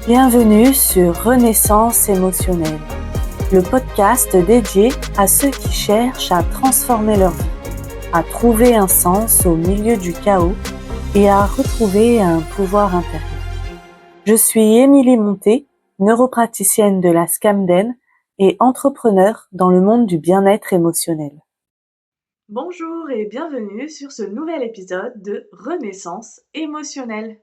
Bienvenue sur Renaissance émotionnelle, le podcast dédié à ceux qui cherchent à transformer leur vie, à trouver un sens au milieu du chaos et à retrouver un pouvoir intérieur. Je suis Émilie Monté, neuropraticienne de la Scamden et entrepreneur dans le monde du bien-être émotionnel. Bonjour et bienvenue sur ce nouvel épisode de Renaissance émotionnelle.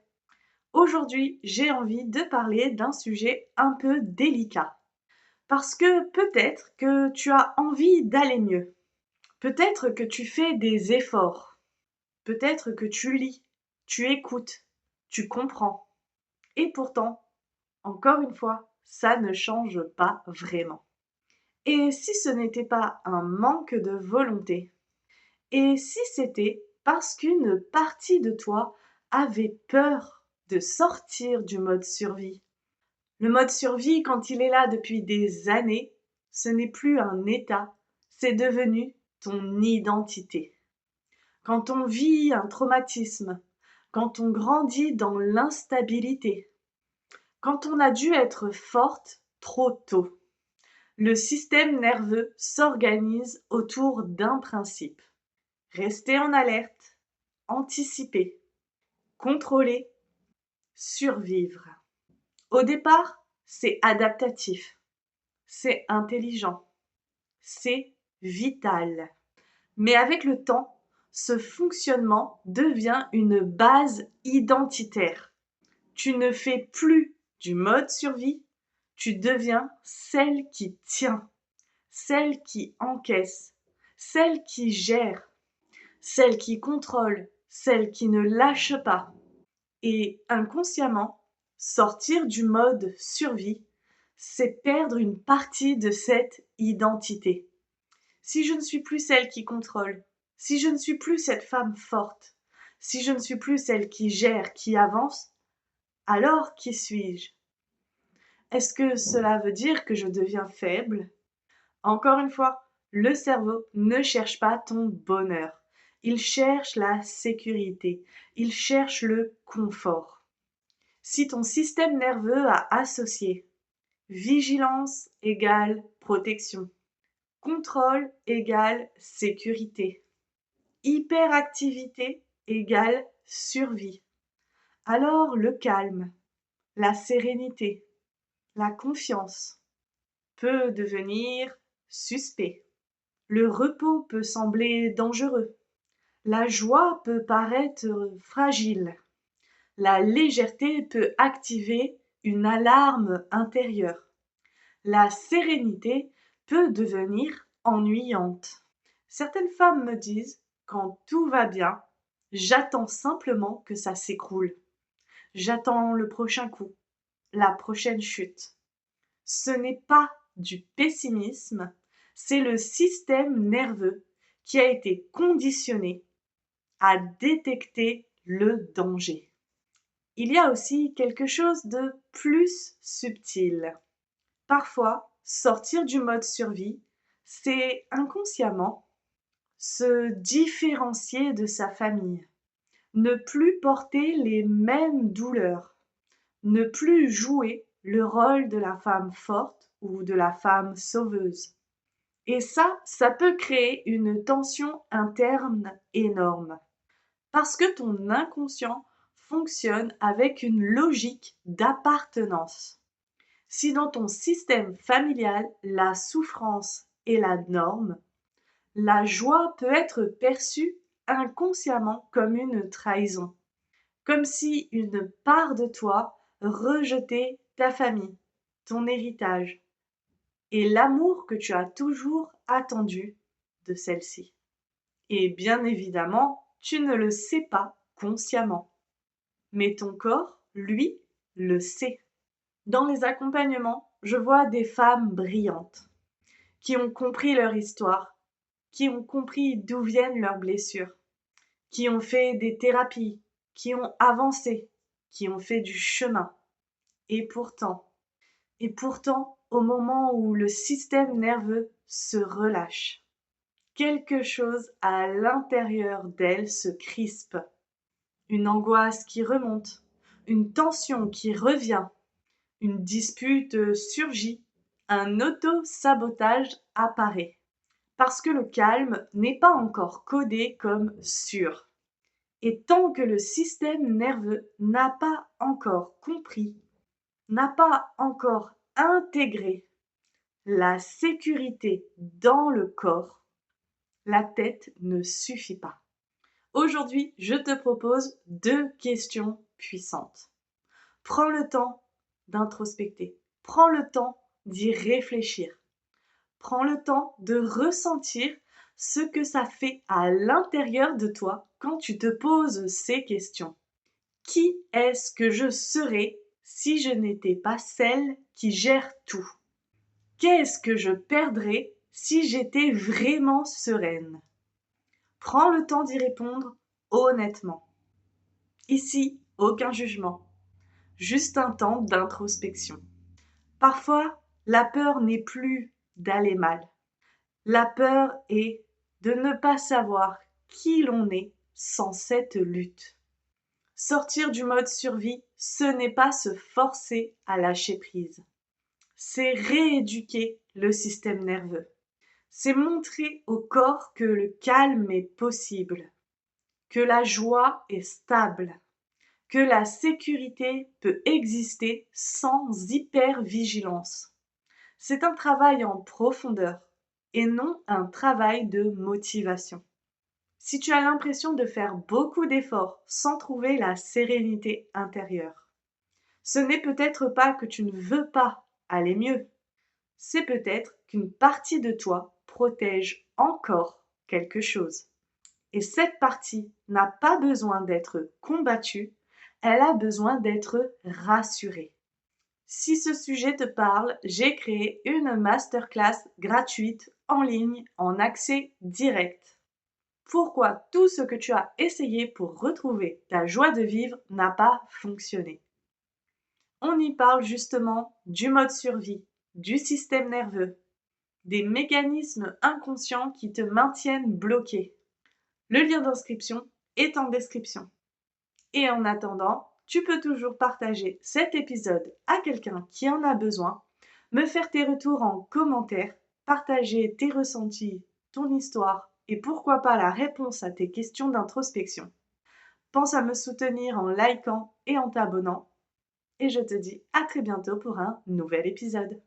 Aujourd'hui, j'ai envie de parler d'un sujet un peu délicat. Parce que peut-être que tu as envie d'aller mieux. Peut-être que tu fais des efforts. Peut-être que tu lis, tu écoutes, tu comprends. Et pourtant, encore une fois, ça ne change pas vraiment. Et si ce n'était pas un manque de volonté? Et si c'était parce qu'une partie de toi avait peur de sortir du mode survie? Le mode survie, quand il est là depuis des années, ce n'est plus un état, c'est devenu ton identité. Quand on vit un traumatisme, quand on grandit dans l'instabilité, quand on a dû être forte trop tôt, le système nerveux s'organise autour d'un principe. Rester en alerte, anticiper, contrôler, survivre. Au départ, c'est adaptatif, c'est intelligent, c'est vital. Mais avec le temps, ce fonctionnement devient une base identitaire. Tu ne fais plus du mode survie, tu deviens celle qui tient, celle qui encaisse, celle qui gère, celle qui contrôle, celle qui ne lâche pas. Et inconsciemment, sortir du mode survie, c'est perdre une partie de cette identité. Si je ne suis plus celle qui contrôle, si je ne suis plus cette femme forte, si je ne suis plus celle qui gère, qui avance, alors qui suis-je? Est-ce que cela veut dire que je deviens faible? Encore une fois, le cerveau ne cherche pas ton bonheur. Il cherche la sécurité. Il cherche le confort. Si ton système nerveux a associé vigilance égale protection, contrôle égale sécurité, hyperactivité égale survie, alors le calme, la sérénité, la confiance peut devenir suspect. Le repos peut sembler dangereux. La joie peut paraître fragile. La légèreté peut activer une alarme intérieure. La sérénité peut devenir ennuyante. Certaines femmes me disent, quand tout va bien, j'attends simplement que ça s'écroule. J'attends le prochain coup, la prochaine chute. Ce n'est pas du pessimisme, c'est le système nerveux qui a été conditionné à détecter le danger. Il y a aussi quelque chose de plus subtil. Parfois, sortir du mode survie, c'est inconsciemment se différencier de sa famille, ne plus porter les mêmes douleurs, ne plus jouer le rôle de la femme forte ou de la femme sauveuse. Et ça peut créer une tension interne énorme. Parce que ton inconscient fonctionne avec une logique d'appartenance. Si dans ton système familial, la souffrance est la norme, la joie peut être perçue inconsciemment comme une trahison, comme si une part de toi rejetait ta famille, ton héritage et l'amour que tu as toujours attendu de celle-ci. Et bien évidemment, tu ne le sais pas consciemment, mais ton corps, lui, le sait. Dans les accompagnements, je vois des femmes brillantes qui ont compris leur histoire, qui ont compris d'où viennent leurs blessures, qui ont fait des thérapies, qui ont avancé, qui ont fait du chemin. Et pourtant, au moment où le système nerveux se relâche, quelque chose à l'intérieur d'elle se crispe. Une angoisse qui remonte, une tension qui revient, une dispute surgit, un auto-sabotage apparaît. Parce que le calme n'est pas encore codé comme sûr. Et tant que le système nerveux n'a pas encore compris, n'a pas encore intégré la sécurité dans le corps, la tête ne suffit pas. Aujourd'hui, je te propose 2 questions puissantes. Prends le temps d'introspecter. Prends le temps d'y réfléchir. Prends le temps de ressentir ce que ça fait à l'intérieur de toi quand tu te poses ces questions. Qui est-ce que je serais si je n'étais pas celle qui gère tout? Qu'est-ce que je perdrais si j'étais vraiment sereine? Prends le temps d'y répondre honnêtement. Ici, aucun jugement, juste un temps d'introspection. Parfois, la peur n'est plus d'aller mal. La peur est de ne pas savoir qui l'on est sans cette lutte. Sortir du mode survie, ce n'est pas se forcer à lâcher prise. C'est rééduquer le système nerveux. C'est montrer au corps que le calme est possible, que la joie est stable, que la sécurité peut exister sans hypervigilance. C'est un travail en profondeur et non un travail de motivation. Si tu as l'impression de faire beaucoup d'efforts sans trouver la sérénité intérieure, ce n'est peut-être pas que tu ne veux pas aller mieux, c'est peut-être qu'une partie de toi protège encore quelque chose. Et cette partie n'a pas besoin d'être combattue, elle a besoin d'être rassurée. Si ce sujet te parle, j'ai créé une masterclass gratuite en ligne en accès direct. Pourquoi tout ce que tu as essayé pour retrouver ta joie de vivre n'a pas fonctionné? On y parle justement du mode survie, du système nerveux, des mécanismes inconscients qui te maintiennent bloqué. Le lien d'inscription est en description. Et en attendant, tu peux toujours partager cet épisode à quelqu'un qui en a besoin, me faire tes retours en commentaire, partager tes ressentis, ton histoire et pourquoi pas la réponse à tes questions d'introspection. Pense à me soutenir en likant et en t'abonnant. Et je te dis à très bientôt pour un nouvel épisode.